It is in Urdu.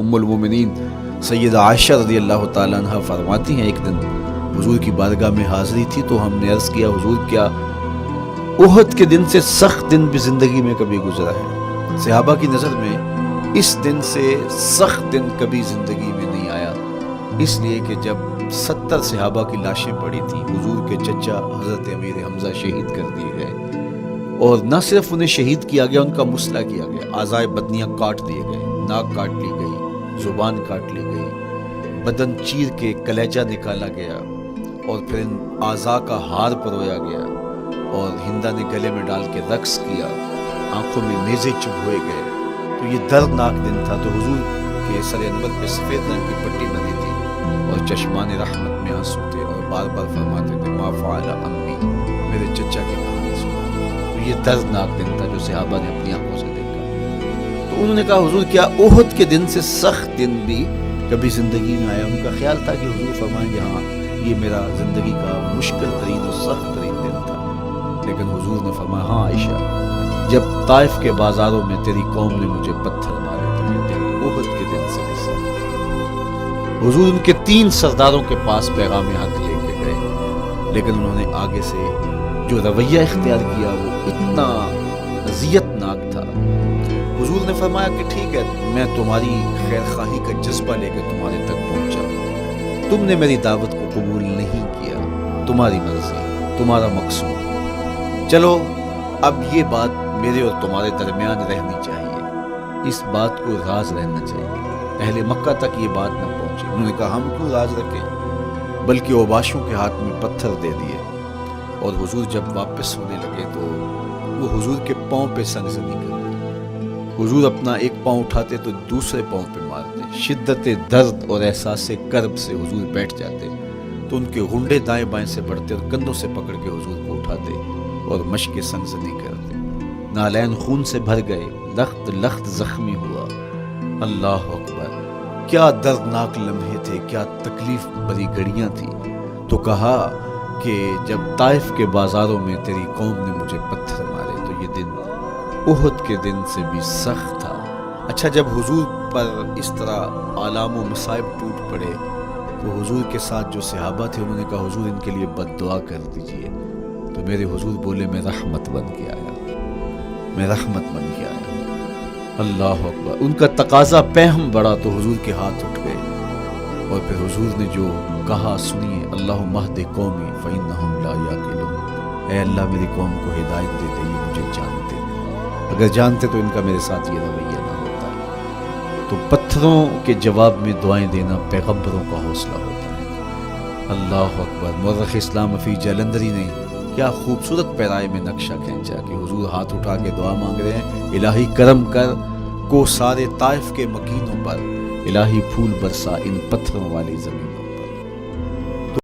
ام المومنین سیدہ عائشہ رضی اللہ تعالیٰ عنہ فرماتی ہیں ایک دن حضور کی بارگاہ میں حاضری تھی تو ہم نے عرض کیا حضور کیا احد کے دن سے سخت دن بھی زندگی میں کبھی گزرا ہے؟ صحابہ کی نظر میں اس دن سے سخت دن کبھی زندگی میں نہیں آیا، اس لیے کہ جب 70 صحابہ کی لاشیں پڑی تھیں، حضور کے چچا حضرت امیر حمزہ شہید کر دیے گئے، اور نہ صرف انہیں شہید کیا گیا، ان کا مسئلہ کیا گیا، اعضائے بدنیاں کاٹ دیے گئے، ناک کاٹ لی گئی، زبان کاٹ لی گئی، بدن چیر کے کلیجہ نکالا گیا، اور پھر ان اعضاء کا ہار پرویا گیا، اور ہندا نے گلے میں ڈال کے رقص کیا، آنکھوں میں نیزے چبھوئے گئے۔ تو یہ دردناک دن تھا۔ تو حضور کے سر انور پہ سفید رنگ کی پٹی بندھی تھی اور چشمان رحمت میں آنسو تھے، اور بار بار فرماتے تھے ما فعل امی، میرے چچا کی کہانی سنو۔ تو یہ دردناک دن تھا جو صحابہ نے اپنی آنکھوں سے دیکھا۔ تو انہوں نے کہا حضور کیا احد کے دن سے سخت دن بھی کبھی زندگی میں آیا؟ ان کا خیال تھا کہ حضور فرمائیں گے ہاں یہ میرا زندگی کا مشکل ترین اور سخت ترین دن تھا، لیکن حضور نے فرمایا ہاں عائشہ، جب طائف کے بازاروں میں تیری قوم نے مجھے پتھر مارے تو یہ دن احد کے دن سے بھی سخت۔ حضور ان کے 3 سرداروں کے پاس پیغام حق لے کے گئے، لیکن انہوں نے آگے سے جو رویہ اختیار کیا وہ اتنا اذیت ناک تھا۔ حضور نے فرمایا کہ ٹھیک ہے، میں تمہاری خیر خواہی کا جذبہ لے کے تمہارے تک پہنچا، تم نے میری دعوت کو قبول نہیں کیا، تمہاری مرضی، تمہارا مقصود، چلو اب یہ بات میرے اور تمہارے درمیان رہنی چاہیے، اس بات کو راز رہنا چاہیے، اہل مکہ تک یہ بات نہ پہنچے۔ انہوں نے کہا ہم کیوں راز رکھیں، بلکہ اوباشوں کے ہاتھ میں پتھر دے دیے، اور حضور جب واپس ہونے لگے تو وہ حضور کے پاؤں پہ سنگزنی کرتے، حضور اپنا ایک پاؤں اٹھاتے تو دوسرے پاؤں پہ مارتے، شدت درد اور احساس کرب سے حضور بیٹھ جاتے تو ان کے گھنڈے دائیں بائیں سے بڑھتے اور کندھوں سے پکڑ کے حضور کو اٹھاتے اور مشق سنگزنی کرتے، نالین خون سے بھر گئے، لخت لخت زخمی ہوا۔ اللہ اکبر، کیا دردناک لمحے تھے، کیا تکلیف بھری گھڑیاں تھیں۔ تو کہا کہ جب طائف کے بازاروں میں تیری قوم نے مجھے پتھر مارے تو یہ دن احد کے دن سے بھی سخت تھا۔ اچھا، جب حضور پر اس طرح آلام و مصائب ٹوٹ پڑے تو حضور کے ساتھ جو صحابہ تھے انہوں نے کہا حضور ان کے لیے بد دعا کر دیجئے، تو میرے حضور بولے میں رحمت بن کے آیا، میں رحمت بن کے آیا۔ اللہ اکبر، ان کا تقاضا پہم بڑا تو حضور کے ہاتھ اٹھ گئے، اور پھر حضور نے جو کہا سنیے، اللہم اہد قومی فإنہم لا یعقلون، اے اللہ میری قوم کو ہدایت دے دے، یہ مجھے جانتے نہیں، اگر جانتے تو ان کا میرے ساتھ یہ رویہ نہ ہوتا۔ تو پتھروں کے جواب میں دعائیں دینا پیغمبروں کا حوصلہ ہوتا ہے۔ اللہ اکبر، مورخ اسلام حفیظ جلندری نے کیا خوبصورت پیرائے میں نقشہ کھینچا کہ حضور ہاتھ اٹھا کے دعا مانگ رہے ہیں، الہی کرم کر کو سارے طائف کے مکینوں پر، الہی پھول برسا ان پتھروں والی زمینوں۔